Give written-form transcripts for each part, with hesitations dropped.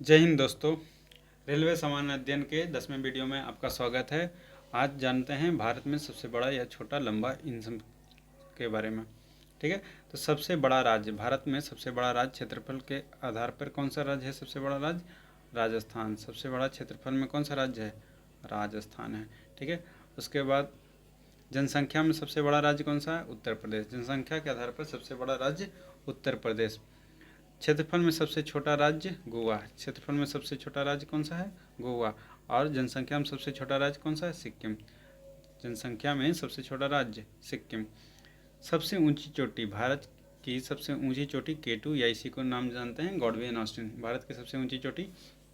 जय हिंद दोस्तों। रेलवे सामान्य अध्ययन के 10वें वीडियो में आपका स्वागत है। आज जानते हैं भारत में सबसे बड़ा या छोटा लंबा इंजन के बारे में। ठीक है, तो सबसे बड़ा राज्य, भारत में सबसे बड़ा राज्य क्षेत्रफल के आधार पर कौन सा राज्य है? सबसे बड़ा राज्य राजस्थान। सबसे बड़ा क्षेत्रफल में कौन सा राज्य है? राजस्थान है। ठीक है, उसके बाद जनसंख्या में सबसे बड़ा राज्य कौन सा है? उत्तर प्रदेश। जनसंख्या के आधार पर सबसे बड़ा राज्य उत्तर प्रदेश। क्षेत्रफल में सबसे छोटा राज्य गोवा। क्षेत्रफल में सबसे छोटा राज्य कौन सा है? गोवा। और जनसंख्या में सबसे छोटा राज्य कौन सा है? सिक्किम। जनसंख्या में सबसे छोटा राज्य सिक्किम। सबसे ऊंची चोटी, भारत की सबसे ऊंची चोटी केटू या इसी को नाम जानते हैं गॉडविन ऑस्टिन। भारत की सबसे ऊंची चोटी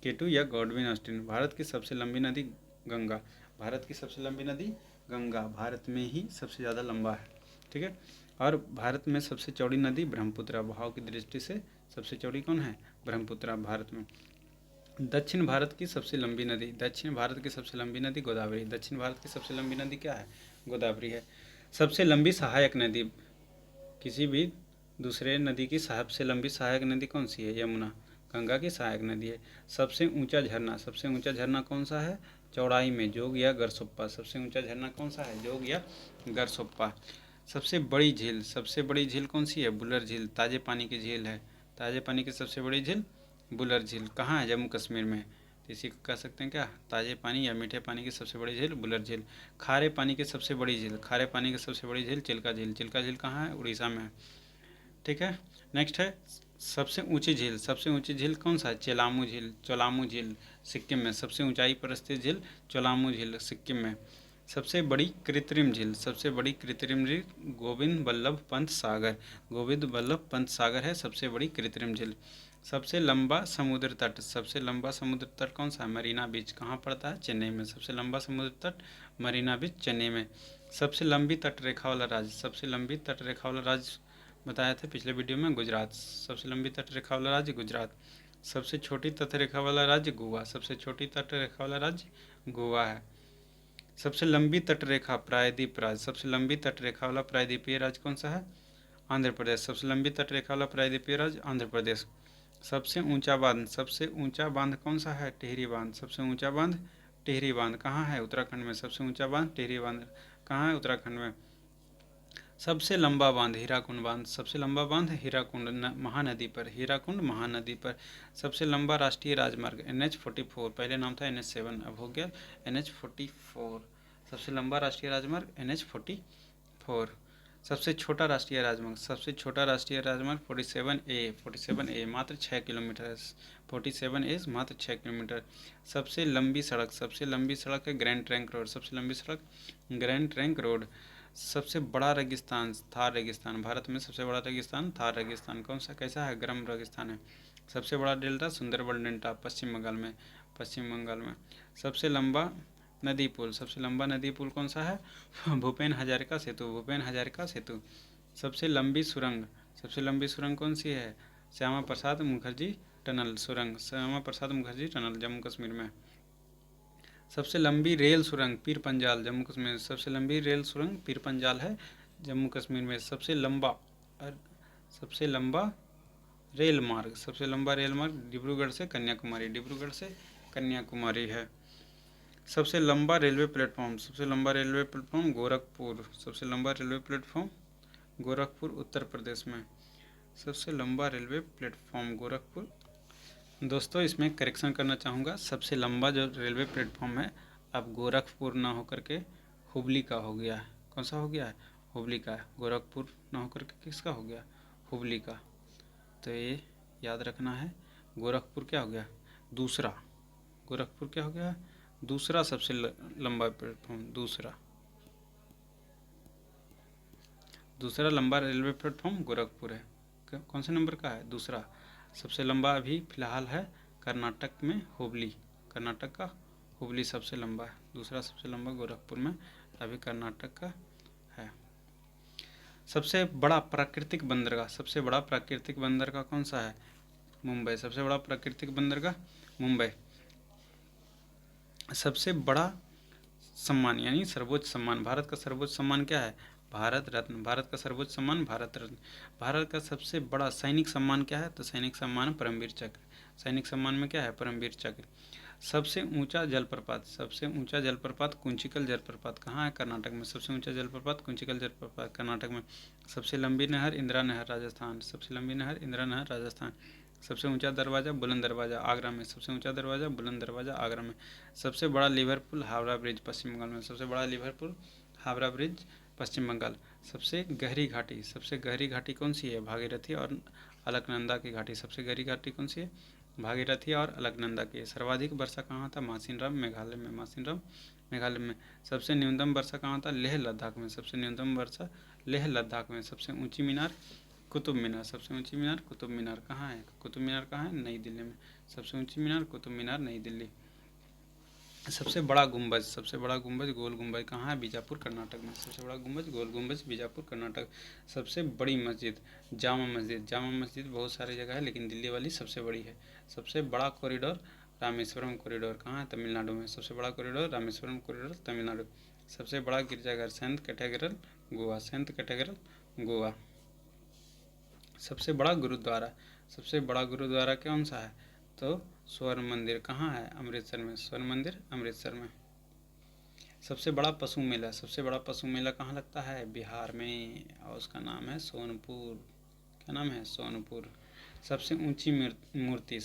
केटू या गॉडविन ऑस्टिन। भारत की सबसे लंबी नदी गंगा। भारत की सबसे लंबी नदी गंगा भारत में ही सबसे ज़्यादा लंबा है। ठीक है, और भारत में सबसे चौड़ी नदी ब्रह्मपुत्र। बहाव की दृष्टि से सबसे चौड़ी कौन है? ब्रह्मपुत्र भारत में। दक्षिण भारत की सबसे लंबी नदी, दक्षिण भारत की सबसे लंबी नदी गोदावरी। दक्षिण भारत की सबसे लंबी नदी क्या है? गोदावरी है। सबसे लंबी सहायक नदी, किसी भी दूसरे नदी की सबसे लंबी सहायक नदी कौन सी है? यमुना। गंगा की सहायक नदी है। सबसे ऊंचा झरना, सबसे ऊंचा झरना कौन सा है? चौड़ाई में जोग या गरसोप्पा। सबसे ऊंचा झरना कौन सा है? जोग या गरसोप्पा। सबसे बड़ी झील, सबसे बड़ी झील कौन सी है? बुलर झील, ताजे पानी की झील है। ताजे पानी की सबसे बड़ी झील बुलर झील कहाँ है? जम्मू कश्मीर में। तो इसी को कह सकते हैं क्या? ताजे पानी या मीठे पानी की सबसे बड़ी झील बुलर झील। खारे पानी की सबसे बड़ी झील, खारे पानी की सबसे बड़ी झील चिल्का झील। चिल्का झील कहाँ है? उड़ीसा में है। ठीक है, नेक्स्ट है सबसे ऊंची झील। सबसे ऊंची झील कौन सा है? चेलामू झील। चोलामू झील सिक्किम में। सबसे ऊंचाई पर स्थित झील चोलामू झील सिक्किम में। सबसे बड़ी कृत्रिम झील, सबसे बड़ी कृत्रिम झील गोविंद बल्लभ पंत सागर। गोविंद बल्लभ पंत सागर है सबसे बड़ी कृत्रिम झील। सबसे लंबा समुद्र तट, सबसे लंबा समुद्र तट कौन सा है? मरीना बीच। कहाँ पड़ता है? चेन्नई में। सबसे लंबा समुद्र तट मरीना बीच चेन्नई में। सबसे लंबी तट रेखा वाला राज्य, सबसे लंबी तट रेखा वाला राज्य बताया था पिछले वीडियो में, गुजरात। सबसे लंबी तट रेखा वाला राज्य गुजरात। सबसे छोटी तट रेखा वाला राज्य गोवा। सबसे छोटी तट रेखा वाला राज्य गोवा है। सबसे लंबी तट रेखा प्रायद्वीप राज्य, सबसे लंबी तट रेखा वाला प्रायद्वीपीय राज्य कौन सा है? आंध्र प्रदेश। सबसे लंबी तट रेखा वाला प्रायद्वीपीय राज्य आंध्र प्रदेश। सबसे ऊंचा बांध, सबसे ऊंचा बांध कौन सा है? टिहरी बांध। सबसे ऊंचा बांध टिहरी बांध कहाँ है? उत्तराखंड में। सबसे ऊंचा बांध टिहरी बांध कहाँ है? उत्तराखंड में। सबसे लंबा बांध हीराकुंड बांध। सबसे लंबा बांध हीराकुंड महानदी पर, हीराकुंड महानदी पर। सबसे लंबा राष्ट्रीय राजमार्ग NH-44, पहले नाम था NH-7, अब हो गया NH-44। सबसे लंबा राष्ट्रीय राजमार्ग NH-44। सबसे छोटा राष्ट्रीय राजमार्ग, सबसे छोटा राष्ट्रीय राजमार्ग 47A मात्र 6 किलोमीटर। 47A मात्र 6 किलोमीटर। सबसे लंबी सड़क, सबसे लंबी सड़क है ग्रैंड ट्रंक रोड। सबसे लंबी सड़क ग्रैंड ट्रंक रोड। सबसे बड़ा रेगिस्तान थार रेगिस्तान। भारत में सबसे बड़ा रेगिस्तान थार रेगिस्तान कौन सा कैसा है? गर्म रेगिस्तान है। सबसे बड़ा डेल्टा सुंदरबन डेल्टा पश्चिम बंगाल में। पश्चिम बंगाल में। सबसे लंबा नदी पुल, सबसे लंबा नदी पुल कौन सा है? भूपेन हजारिका सेतु। भूपेन हजारिका सेतु। सबसे लंबी सुरंग, सबसे लंबी सुरंग कौन सी है? श्यामा प्रसाद मुखर्जी टनल सुरंग। श्यामा प्रसाद मुखर्जी टनल जम्मू कश्मीर में। सबसे लंबी रेल सुरंग पीर पंजाल जम्मू कश्मीर। सबसे लंबी रेल सुरंग पीर पंजाल है जम्मू कश्मीर में। सबसे लंबा रेल मार्ग, सबसे लंबा रेल मार्ग डिब्रूगढ़ से कन्याकुमारी, डिब्रूगढ़ से कन्याकुमारी है। सबसे लंबा रेलवे प्लेटफॉर्म, सबसे लंबा रेलवे प्लेटफॉर्म गोरखपुर। सबसे लंबा रेलवे प्लेटफॉर्म गोरखपुर उत्तर प्रदेश में। सबसे लंबा रेलवे प्लेटफॉर्म गोरखपुर। दोस्तों इसमें करेक्शन करना चाहूँगा, सबसे लंबा जो रेलवे प्लेटफॉर्म है अब गोरखपुर ना होकर के हुबली का हो गया है। कौन सा हो गया है? हुबली का। गोरखपुर ना होकर के किसका हो गया? हुबली का। तो ये याद रखना है। गोरखपुर क्या हो गया? दूसरा। गोरखपुर क्या हो गया? दूसरा सबसे लंबा प्लेटफॉर्म। दूसरा लंबा रेलवे प्लेटफॉर्म गोरखपुर है। कौन से नंबर का है? दूसरा। सबसे लंबा अभी फिलहाल है कर्नाटक में हुबली। कर्नाटक का हुबली सबसे लंबा है। दूसरा सबसे लंबा गोरखपुर में अभी कर्नाटक का है। सबसे बड़ा प्राकृतिक बंदरगाह, सबसे बड़ा प्राकृतिक बंदरगाह कौन सा है? मुंबई। सबसे बड़ा प्राकृतिक बंदरगाह मुंबई। सबसे बड़ा सम्मान यानी सर्वोच्च सम्मान, भारत का सर्वोच्च सम्मान क्या है? भारत रत्न। भारत का सर्वोच्च सम्मान भारत रत्न। भारत का सबसे बड़ा सैनिक सम्मान क्या है? तो सैनिक सम्मान परमवीर चक्र। सैनिक सम्मान में क्या है, परमवीर चक्र। सबसे ऊंचा जलप्रपात कुंचिकल जलप्रपात कहाँ है, कर्नाटक में। सबसे ऊंचा जलप्रपात कुंचिकल जलप्रपात कर्नाटक में। सबसे लंबी नहर इंदिरा नहर राजस्थान। सबसे लंबी नहर इंदिरा नहर राजस्थान। सबसे ऊंचा दरवाजा बुलंद दरवाजा आगरा में। सबसे ऊंचा दरवाजा बुलंद दरवाजा आगरा में। सबसे बड़ा लिवरपूल हावड़ा ब्रिज पश्चिम बंगाल में। सबसे बड़ा लिवरपूल हावड़ा ब्रिज पश्चिम बंगाल। सबसे गहरी घाटी कौन सी है, भागीरथी और अलकनंदा की घाटी। सबसे गहरी घाटी कौन सी है, भागीरथी और अलकनंदा की। सर्वाधिक वर्षा कहाँ था, मासिनराम मेघालय में। सबसे न्यूनतम वर्षा कहाँ था, लेह लद्दाख में। सबसे न्यूनतम वर्षा लेह लद्दाख में। सबसे ऊंची मीनार कुतुब मीनार। सबसे ऊंची मीनार कुतुब मीनार कहाँ है, कुतुब मीनार कहाँ है, नई दिल्ली में। सबसे ऊंची मीनार कुतुब मीनार नई दिल्ली। सबसे बड़ा गुंबज गोल गुंबज कहाँ है, बीजापुर कर्नाटक में। सबसे बड़ा गुंबज गोल गुंबज बीजापुर कर्नाटक। सबसे बड़ी मस्जिद जामा मस्जिद बहुत सारी जगह है लेकिन दिल्ली वाली सबसे बड़ी है। सबसे बड़ा कॉरिडोर रामेश्वरम कॉरिडोर कहाँ है, तमिलनाडु में। सबसे बड़ा कॉरिडोर रामेश्वरम कॉरिडोर तमिलनाडु। सबसे बड़ा गिरजाघर सेंट कैथेड्रल गोवा। सबसे बड़ा गुरुद्वारा कौन सा है, तो स्वर्ण मंदिर कहाँ है, अमृतसर में। स्वर्ण मंदिर अमृतसर में। सबसे बड़ा पशु मेला कहाँ लगता है, बिहार में, और उसका नाम है सोनपुर। क्या नाम है, सोनपुर। सबसे ऊंची मूर्ति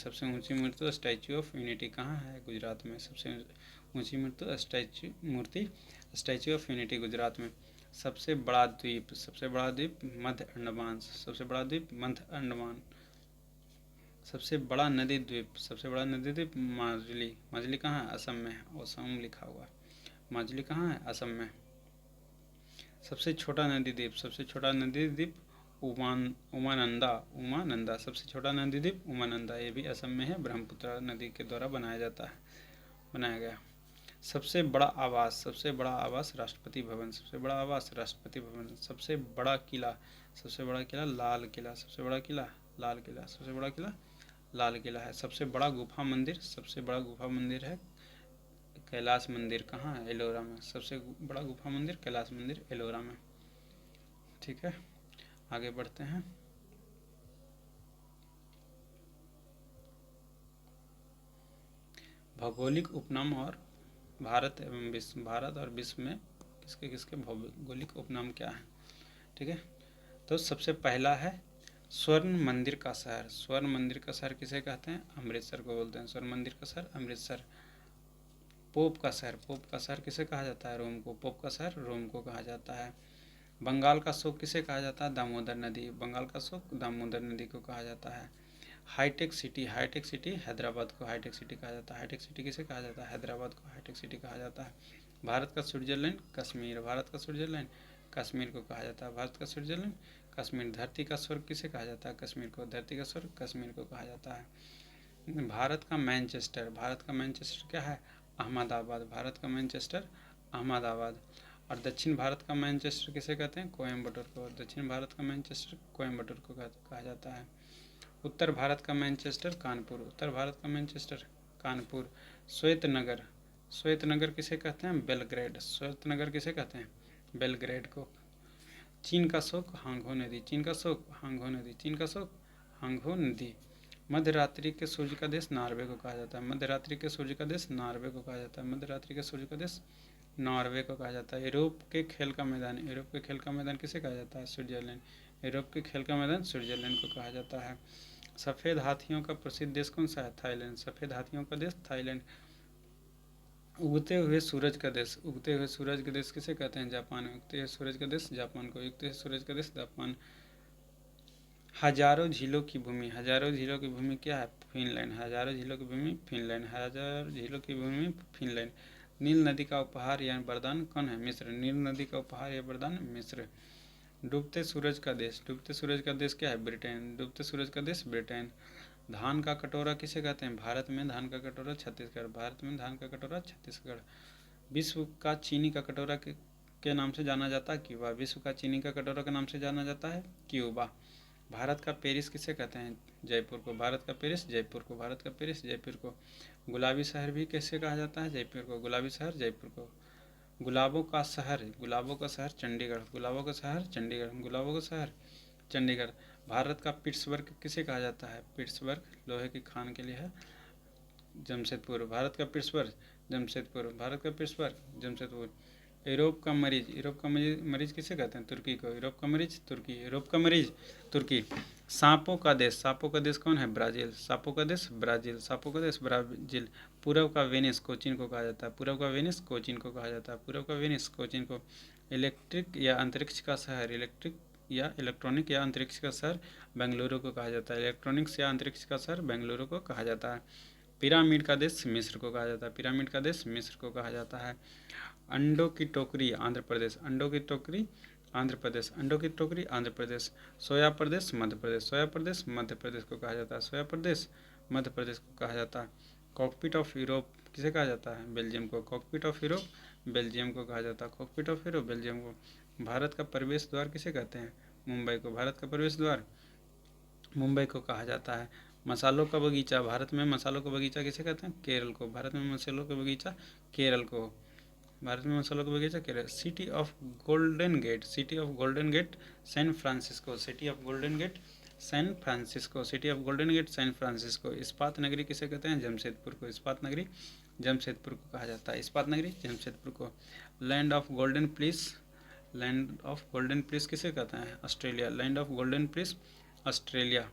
स्टैचू ऑफ यूनिटी कहाँ है, गुजरात में। सबसे ऊंची स्टैचू ऑफ यूनिटी गुजरात में। सबसे बड़ा द्वीप मध्य अंडमान। सबसे बड़ा नदी द्वीप माजुली कहाँ है, असम में। ओसम लिखा हुआ है, माजुली कहाँ है, असम में। सबसे छोटा नदी द्वीप उमानंदा। सबसे छोटा नदी द्वीप उमानंदा, ये भी असम में है, ब्रह्मपुत्र नदी के द्वारा बनाया गया। सबसे बड़ा आवास राष्ट्रपति भवन। सबसे बड़ा किला लाल किला है। सबसे बड़ा गुफा मंदिर है कैलाश मंदिर कहाँ है, एलोरा में। सबसे बड़ा गुफा मंदिर कैलाश मंदिर एलोरा में। ठीक है, आगे बढ़ते हैं। भौगोलिक उपनाम और भारत और विश्व में किसके भौगोलिक उपनाम क्या है। ठीक है, तो सबसे पहला है स्वर्ण मंदिर का शहर किसे कहते हैं, अमृतसर को बोलते हैं। स्वर्ण मंदिर का शहर अमृतसर। पोप का शहर किसे कहा जाता है, रोम को। पोप का शहर रोम को कहा जाता है। बंगाल का शोक किसे कहा जाता है, दामोदर नदी को कहा जाता है। हाईटेक सिटी हैदराबाद को हाईटेक सिटी कहा जाता है। हाईटेक सिटी किसे कहा जाता है, हैदराबाद को हाईटेक सिटी कहा जाता है। भारत का स्विट्जरलैंड कश्मीर को कहा जाता है। भारत का स्विट्जरलैंड कश्मीर। धरती का स्वर्ग किसे कहा जाता है, कश्मीर को। धरती का स्वर्ग कश्मीर को कहा जाता है। भारत का मैनचेस्टर क्या है, अहमदाबाद। भारत का मैनचेस्टर अहमदाबाद। और दक्षिण भारत का मैनचेस्टर किसे कहते हैं, कोयम्बटूर को। दक्षिण भारत का मैनचेस्टर कोयम्बटूर को कहा जाता है। उत्तर भारत का मैनचेस्टर कानपुर। श्वेत नगर किसे कहते हैं, बेलग्रेड को। चीन का शोक हांगहो नदी। मध्य रात्रि के सूर्य का देश नॉर्वे को कहा जाता है। मध्यरात्रि के सूर्य का देश नॉर्वे को कहा जाता है। यूरोप के खेल का मैदान किसे कहा जाता है, स्विट्जरलैंड। यूरोप के खेल का मैदान स्विट्जरलैंड को कहा जाता है। सफ़ेद हाथियों का प्रसिद्ध देश कौन सा है, थाईलैंड। सफ़ेद हाथियों का देश थाईलैंड। उगते हुए सूरज का देश किसे कहते हैं, जापान। उगते हुए सूरज का देश जापान को। हजारों झीलों की भूमि क्या है, फिनलैंड। नील नदी का उपहार या वरदान कौन है, मिस्र। डूबते सूरज का देश क्या है, ब्रिटेन। धान का कटोरा किसे कहते हैं, भारत में धान का कटोरा छत्तीसगढ़। विश्व का चीनी का कटोरा के नाम से जाना जाता है, क्यूबा। भारत का पेरिस किसे कहते हैं, जयपुर को। भारत का पेरिस जयपुर को। गुलाबी शहर भी कैसे कहा जाता है, जयपुर को। गुलाबों का शहर चंडीगढ़। भारत का पिट्सबर्ग किसे कहा जाता है? पिट्सबर्ग लोहे की खान के लिए है। जमशेदपुर, भारत का पिट्सबर्ग जमशेदपुर, भारत का पिट्सबर्ग जमशेदपुर। यूरोप का मरीज, यूरोप का मरीज किसे कहते हैं? तुर्की को। यूरोप का मरीज तुर्की, यूरोप का मरीज तुर्की। सांपों का देश, सांपों का देश कौन है? ब्राज़ील, सांपों का देश ब्राज़ील, सांपों का देश ब्राज़ील। पूरब का वेनिस कोचीन को कहा जाता है, पूरब का वेनिस कोचीन को कहा जाता है, पूरब का वेनिस कोचीन को। इलेक्ट्रिक या अंतरिक्ष का शहर, इलेक्ट्रिक या इलेक्ट्रॉनिक या अंतरिक्ष का शहर बेंगलुरु को कहा जाता है, इलेक्ट्रॉनिक्स या अंतरिक्ष का शहर बेंगलुरु को कहा जाता है। पिरामिड का देश मिस्र को कहा जाता है, पिरामिड का देश मिस्र को कहा जाता है। अंडों की टोकरी आंध्र प्रदेश, अंडों की टोकरी आंध्र प्रदेश, अंडों की टोकरी आंध्र प्रदेश। सोया प्रदेश मध्य प्रदेश, सोया प्रदेश मध्य प्रदेश को कहा जाता है, सोया प्रदेश मध्य प्रदेश को कहा जाता है। कॉकपिट ऑफ यूरोप किसे कहा जाता है? बेल्जियम को, कॉकपिट ऑफ यूरोप बेल्जियम को कहा जाता है, कॉकपिट ऑफ यूरोप बेल्जियम को। भारत का प्रवेश द्वार किसे कहते हैं? मुंबई को, भारत का प्रवेश द्वार मुंबई को कहा जाता है। मसालों का बगीचा, भारत में मसालों का बगीचा किसे कहते हैं? केरल को, भारत में मसालों का बगीचा केरल को, भारत में मसालों का बगीचा Kerala. City of golden gate, city of golden gate San Francisco, city of golden gate San Francisco, city of golden gate San Francisco. इस्पात नगरी किसे कहते हैं? जमशेदपुर को, इस्पात नगरी जमशेदपुर को कहा जाता है, इस्पात नगरी जमशेदपुर को। Land of golden please, land of golden please किसे कहते हैं? Australia, land of golden please Australia.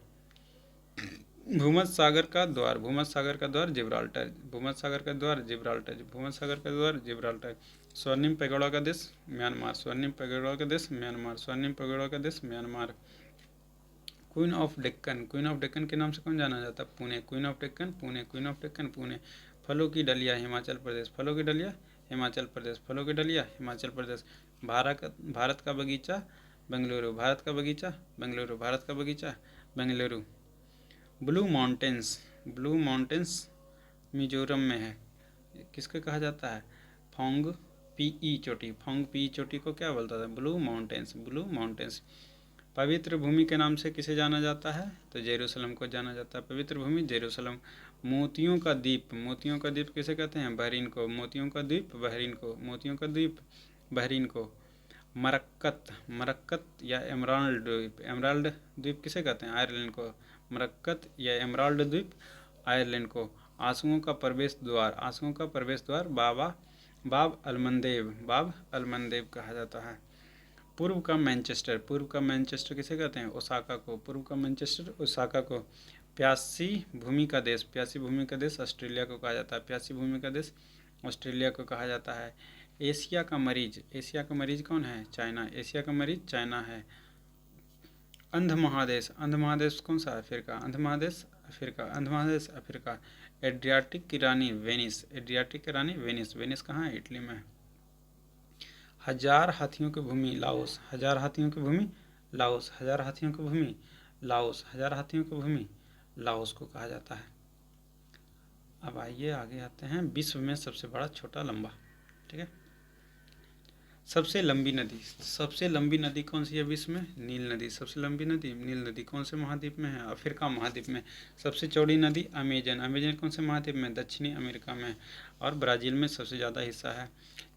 भूमध्य सागर का द्वार, भूमध्य सागर का द्वार जिब्राल्टर, भूमध्य सागर का द्वार जिब्राल्टर, भूमध्य सागर का द्वार जिब्राल्टर। स्वर्णिम पैगोडा का देश म्यांमार, स्वर्णिम पैगोडा का देश म्यांमार, स्वर्णिम पैगोडा का देश Myanmar. Queen of Deccan, queen of Deccan के नाम से कौन जाना जाता है? Pune, queen of Deccan Pune, queen of Deccan Pune. फलों की डलिया हिमाचल प्रदेश, फलों की डलिया हिमाचल प्रदेश, फलों की डलिया हिमाचल प्रदेश। भारत का बगीचा बेंगलुरु, भारत का बगीचा बेंगलुरु, भारत का बगीचा Bengaluru. Blue mountains, blue mountains Mizoram में है, किसको कहा जाता है? फोंग पीई चोटी, फोंग पीई चोटी को क्या बोलता था? Blue mountains, blue mountains. पवित्र भूमि के नाम से किसे जाना जाता है? तो जेरूसलम को जाना जाता है, पवित्र भूमि जेरूसलम। मोतियों का द्वीप, मोतियों का द्वीप किसे कहते हैं? बहरीन को, मोतियों का द्वीप बहरीन को, मोतियों का द्वीप बहरीन को। मरक्कत, मरक्कत या एमराल्ड द्वीप, एमराल्ड द्वीप किसे कहते हैं? आयरलैंड को, मरक्कत या एमराल्ड द्वीप आयरलैंड को। आंसुओं का प्रवेश द्वार, आंसुओं का प्रवेश द्वार बाब अलमंदेब, बाब अलमंदेब कहा जाता है। पूर्व का मैनचेस्टर, पूर्व का मैनचेस्टर किसे कहते हैं? ओसाका को, पूर्व का मैनचेस्टर ओसाका को। प्यासी भूमि का देश, प्यासी भूमि का देश ऑस्ट्रेलिया को कहा जाता है, प्यासी भूमि का देश ऑस्ट्रेलिया को कहा जाता है। एशिया का मरीज, एशिया का मरीज कौन है? चाइना, एशिया का मरीज चाइना है। अंध महादेश, अंध महादेश कौन सा? अफ्रीका, अंध महादेश अफ्रीका, अंध महादेश अफ्रीका। एड्रियाटिक की रानी वेनिस, एड्रियाटिक की रानी वेनिस, वेनिस कहाँ है? इटली में। हजार हाथियों की भूमि लाओस, हजार हाथियों की भूमि लाओस, हजार हाथियों की भूमि लाओस, हजार हाथियों की भूमि लाओस को कहा जाता है। अब आइए आगे आते हैं, विश्व में सबसे बड़ा छोटा लंबा, ठीक है। सबसे लंबी नदी, सबसे लंबी नदी कौन सी है विश्व में? नील नदी, सबसे लंबी नदी नील नदी। कौन से महाद्वीप में है? अफ्रीका महाद्वीप में। सबसे चौड़ी नदी अमेजन, अमेजन कौन से महाद्वीप में? दक्षिणी अमेरिका में। और ब्राज़ील में सबसे ज़्यादा हिस्सा है।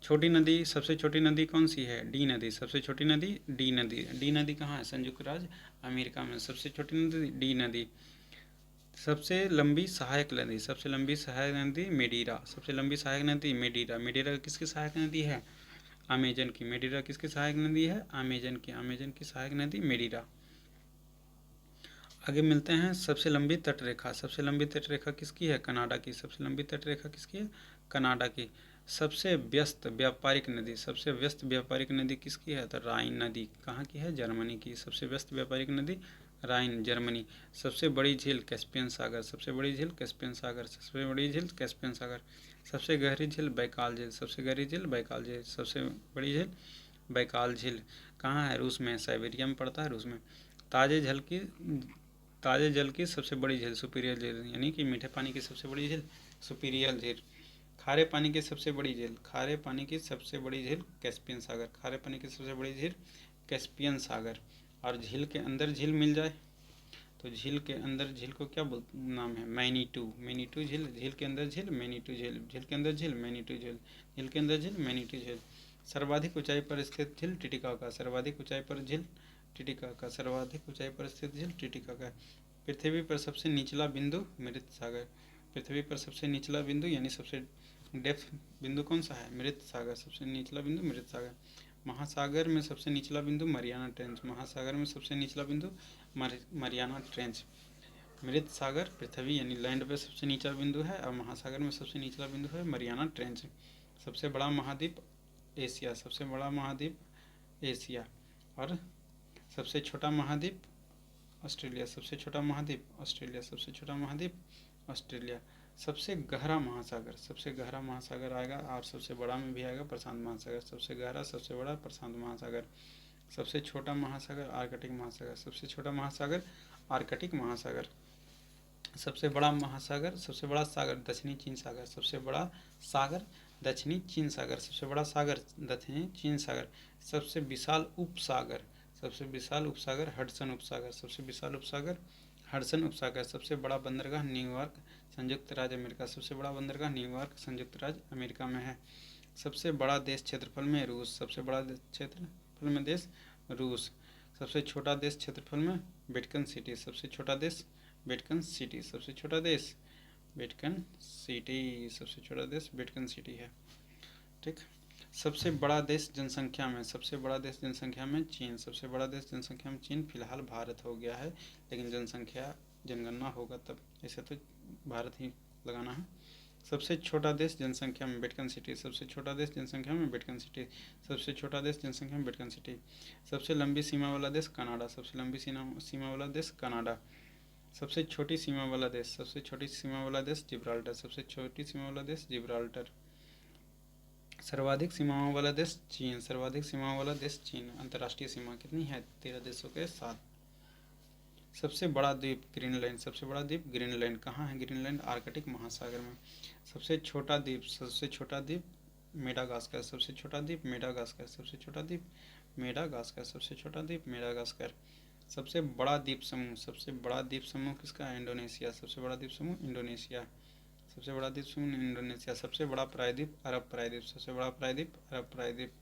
छोटी नदी, सबसे छोटी नदी कौन सी है? डी नदी, सबसे छोटी नदी डी नदी। डी नदी कहाँ है? संयुक्त राज्य अमेरिका में। सबसे छोटी नदी डी नदी। सबसे लंबी सहायक नदी, सबसे लंबी सहायक नदी मेडीरा, सबसे लंबी सहायक नदी मेडीरा। मेडीरा किसकी सहायक नदी है? अमेजन की। मेडीरा किसकी सहायक नदी है? अमेजन की, अमेजन की सहायक नदी मेडीरा। आगे मिलते हैं, सबसे लंबी तटरेखा, सबसे लंबी तटरेखा किसकी है? कनाडा की, सबसे लंबी तटरेखा किसकी है? कनाडा की। सबसे व्यस्त व्यापारिक नदी, सबसे व्यस्त व्यापारिक नदी किसकी है? तो राइन नदी, कहाँ की है? जर्मनी की। सबसे व्यस्त व्यापारिक नदी राइन, जर्मनी। सबसे बड़ी झील कैस्पियन सागर, सबसे बड़ी झील कैस्पियन सागर, सबसे बड़ी झील कैस्पियन सागर। सबसे गहरी झील बैकाल झील, सबसे गहरी झील बैकाल झील, सबसे बड़ी झील बैकाल झील। कहाँ है? रूस में, साइबेरिया में पड़ता है, रूस में। ताजे जल की सबसे बड़ी झील सुपीरियर झील, यानी कि मीठे पानी की सबसे बड़ी झील सुपीरियर झील। खारे पानी की सबसे बड़ी झील, खारे पानी की सबसे बड़ी झील कैस्पियन सागर, खारे पानी की सबसे बड़ी झील कैस्पियन सागर। और झील के अंदर झील मिल जाए तो झील के अंदर झील को क्या नाम है? मैनीटू, मैनीटू झील, झील के अंदर झील मैनीटू झील, झील के अंदर झील मैनीटू झील, झील के अंदर झील मैनीटू झील। सर्वाधिक ऊंचाई पर स्थित झील टिटिकाका, सर्वाधिक ऊंचाई पर झील टिटिकाका। सर्वाधिक ऊंचाई पर स्थित झील टिटिकाका है। पृथ्वी पर सबसे निचला बिंदु मृत सागर। पृथ्वी पर सबसे निचला बिंदु यानी सबसे डेप्थ बिंदु कौन सा है? मृत सागर। सबसे निचला बिंदु मृत सागर। महासागर में सबसे निचला बिंदु मरियाना ट्रेंच। महासागर में सबसे निचला बिंदु मरियाना ट्रेंच। मृत सागर पृथ्वी यानी लैंड पे सबसे नीचा बिंदु है और महासागर में सबसे निचला बिंदु है मरियाना ट्रेंच। सबसे बड़ा महाद्वीप एशिया। सबसे बड़ा महाद्वीप एशिया। और सबसे छोटा महाद्वीप ऑस्ट्रेलिया। सबसे छोटा महाद्वीप ऑस्ट्रेलिया। सबसे छोटा महाद्वीप ऑस्ट्रेलिया। सबसे गहरा महासागर। सबसे गहरा महासागर आएगा और सबसे बड़ा में भी आएगा प्रशांत महासागर। सबसे गहरा सबसे बड़ा प्रशांत महासागर। सबसे छोटा महासागर आर्कटिक महासागर। सबसे छोटा महासागर आर्कटिक महासागर। सबसे बड़ा महासागर सबसे बड़ा सागर दक्षिणी चीन सागर। सबसे बड़ा सागर दक्षिणी चीन सागर। सबसे बड़ा सागर दक्षिणी चीन सागर। सबसे विशाल उपसागर। सबसे विशाल उपसागर हडसन उपसागर। सबसे विशाल उपसागर हडसन उपसागर। सबसे बड़ा बंदरगाह न्यूयॉर्क संयुक्त राज्य अमेरिका। सबसे बड़ा बंदरगाह न्यूयॉर्क संयुक्त राज्य अमेरिका में है। सबसे बड़ा देश क्षेत्रफल में रूस। सबसे बड़ा क्षेत्रफल में देश रूस। सबसे छोटा देश क्षेत्रफल में वेटिकन सिटी। सबसे छोटा देश वेटिकन सिटी। सबसे छोटा देश वेटिकन सिटी। सबसे छोटा देश वेटिकन सिटी है। ठीक। सबसे बड़ा देश जनसंख्या में। सबसे बड़ा देश जनसंख्या में चीन। सबसे बड़ा देश जनसंख्या में चीन। फिलहाल भारत हो गया है, लेकिन जनगणना होगा तब, ऐसे तो भारत ही लगाना है। सबसे छोटा देश जनसंख्या में वेटिकन सिटी। सबसे छोटा देश जनसंख्या में वेटिकन सिटी। सबसे छोटा देश जनसंख्या में वेटिकन सिटी। सबसे लंबी सीमा वाला देश कनाडा। सबसे लंबी सीमा वाला देश कनाडा। सबसे छोटी सीमा वाला देश। सबसे छोटी सीमा वाला देश जिब्राल्टर। सबसे छोटी सीमा वाला देश जिब्राल्टर। सर्वाधिक सीमाओं वाला देश चीन। सर्वाधिक सीमाओं वाला देश चीन। अंतर्राष्ट्रीय सीमा कितनी है? 13 देशों के साथ। सबसे बड़ा द्वीप ग्रीनलैंड। सबसे बड़ा द्वीप ग्रीनलैंड। कहाँ है ग्रीनलैंड? आर्कटिक महासागर में। सबसे छोटा द्वीप। सबसे छोटा द्वीप मेडागास्कर। सबसे छोटा द्वीप मेडागास्कर। सबसे छोटा द्वीप मेडागास्कर। सबसे छोटा द्वीप मेडागास्कर। सबसे बड़ा द्वीप समूह। सबसे बड़ा द्वीप समूह किसका है? इंडोनेशिया। सबसे बड़ा द्वीप समूह इंडोनेशिया। सबसे बड़ा द्वीप समूह इंडोनेशिया। सबसे बड़ा प्रायद्वीप अरब प्रायद्वीप। सबसे बड़ा प्रायद्वीप अरब प्रायद्वीप।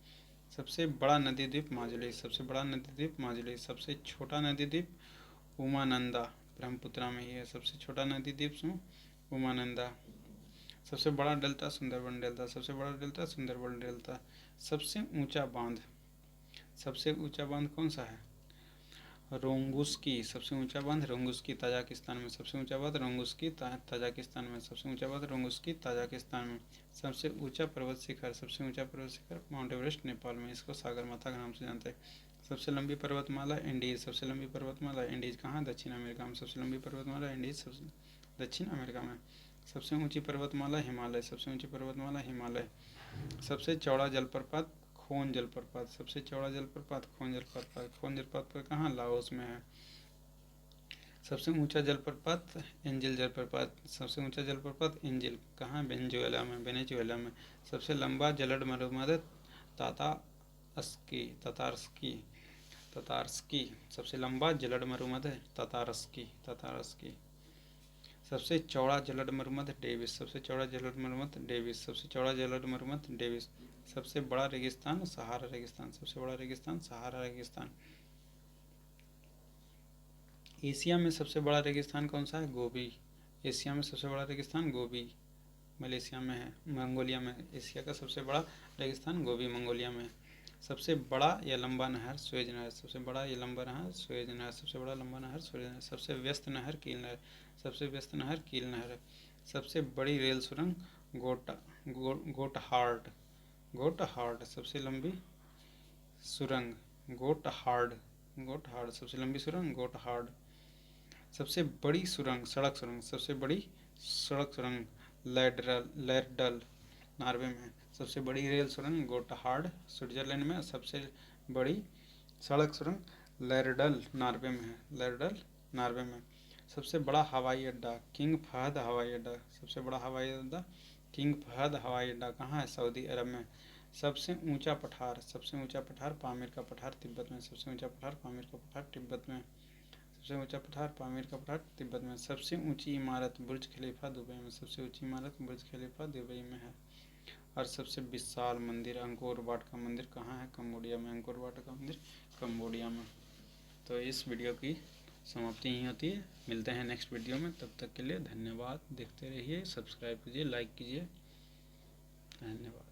सबसे बड़ा नदी द्वीप माजुली। सबसे बड़ा नदी द्वीप माजुली। सबसे छोटा नदी द्वीप उमानंदा, ब्रह्मपुत्रा में ही है। सबसे छोटा नदी द्वीप समूह उमानंदा। सबसे बड़ा डेल्टा सुंदरबन डेल्टा। सबसे बड़ा डेल्टा सुंदरबन डेल्टा। सबसे ऊंचा बांध। सबसे ऊंचा बांध कौन सा है? रोंगुस्की। सबसे ऊंचा बांध रोंगुस्की ताजिकिस्तान में। सबसे ऊंचा बांध रोंगुस्की ताजिकिस्तान में। सबसे ऊंचा बांध रोंगुस्की ताजिकिस्तान में। सबसे ऊंचा पर्वत शिखर। सबसे ऊंचा पर्वत शिखर माउंट एवरेस्ट नेपाल में। इसको सागरमाथा के नाम से जानते हैं। सबसे लंबी पर्वतमाला इंडीज। सबसे लंबी पर्वतमाला इंडीज कहाँ? दक्षिण अमेरिका में। सबसे लंबी पर्वतमाला इंडीज दक्षिण अमेरिका में। सबसे ऊंची पर्वतमाला हिमालय। सबसे ऊंची पर्वतमाला हिमालय। सबसे चौड़ा जलप्रपात खोन जलप्रपात। सबसे चौड़ा जलप्रपात खोन जलप्रपात। खोन जलप्रपात कहाँ? लाओस में है। सबसे ऊंचा जलप्रपात एंजिल जलप्रपात। सबसे ऊंचा जलप्रपात एंजिल कहाँ? वेनेजुएला में। वेनेजुएला में। सबसे लंबा जलद मरुमद तातारस्की। तातारस्की तातारस्की। सबसे लंबा जलद मरुमद तातारस्की तातारस्की। सबसे चौड़ा जलद मरुमद डेविस। सबसे चौड़ा जलद मरुमद डेविस। सबसे चौड़ा जलद मरुमद डेविस। सबसे बड़ा रेगिस्तान सहारा रेगिस्तान। सबसे बड़ा रेगिस्तान सहारा रेगिस्तान। एशिया में सबसे बड़ा रेगिस्तान कौन सा है? गोबी। एशिया में सबसे बड़ा रेगिस्तान गोबी मलेशिया में है। मंगोलिया में। एशिया का सबसे बड़ा रेगिस्तान गोबी मंगोलिया में है। सबसे बड़ा या लंबा नहर सुएज नहर। सबसे बड़ा या लंबा नहर सुएज नहर। सबसे बड़ा लंबा नहर सुएज नहर। सबसे व्यस्त नहर कील नहर। सबसे व्यस्त नहर कील नहर। सबसे बड़ी रेल सुरंग गोटहार्ड। गोटहार्ड। सबसे लंबी सुरंग गोटहार्ड। गोटहार्ड। सबसे लंबी सुरंग गोटहार्ड। सबसे बड़ी सुरंग सड़क सुरंग। सबसे बड़ी सड़क सुरंग लैरडल नॉर्वे में। सबसे बड़ी रेल सुरंग गोटहार्ड स्विट्जरलैंड में। सबसे बड़ी सड़क सुरंग लैरडल नॉर्वे में है। लैरडल नॉर्वे में। सबसे बड़ा हवाई अड्डा किंग फहद हवाई अड्डा। सबसे बड़ा हवाई अड्डा किंग फहद हवाई अड्डा कहाँ है? सऊदी अरब में। सबसे ऊंचा पठार। सबसे ऊंचा पठार पामीर का पठार तिब्बत में। सबसे ऊंचा पठार पामीर का पठार तिब्बत में। सबसे ऊंचा पठार पामीर का पठार तिब्बत में। सबसे ऊंची इमारत बुर्ज खलीफा दुबई में। सबसे ऊंची इमारत बुर्ज खलीफा दुबई में है। और सबसे विशाल मंदिर अंकोर वाट का मंदिर कहाँ है? कंबोडिया में। अंकोर वाट का मंदिर कंबोडिया में। तो इस वीडियो की समाप्ति यहीं होती है। मिलते हैं नेक्स्ट वीडियो में, तब तक के लिए धन्यवाद। देखते रहिए, सब्सक्राइब कीजिए, लाइक कीजिए। धन्यवाद।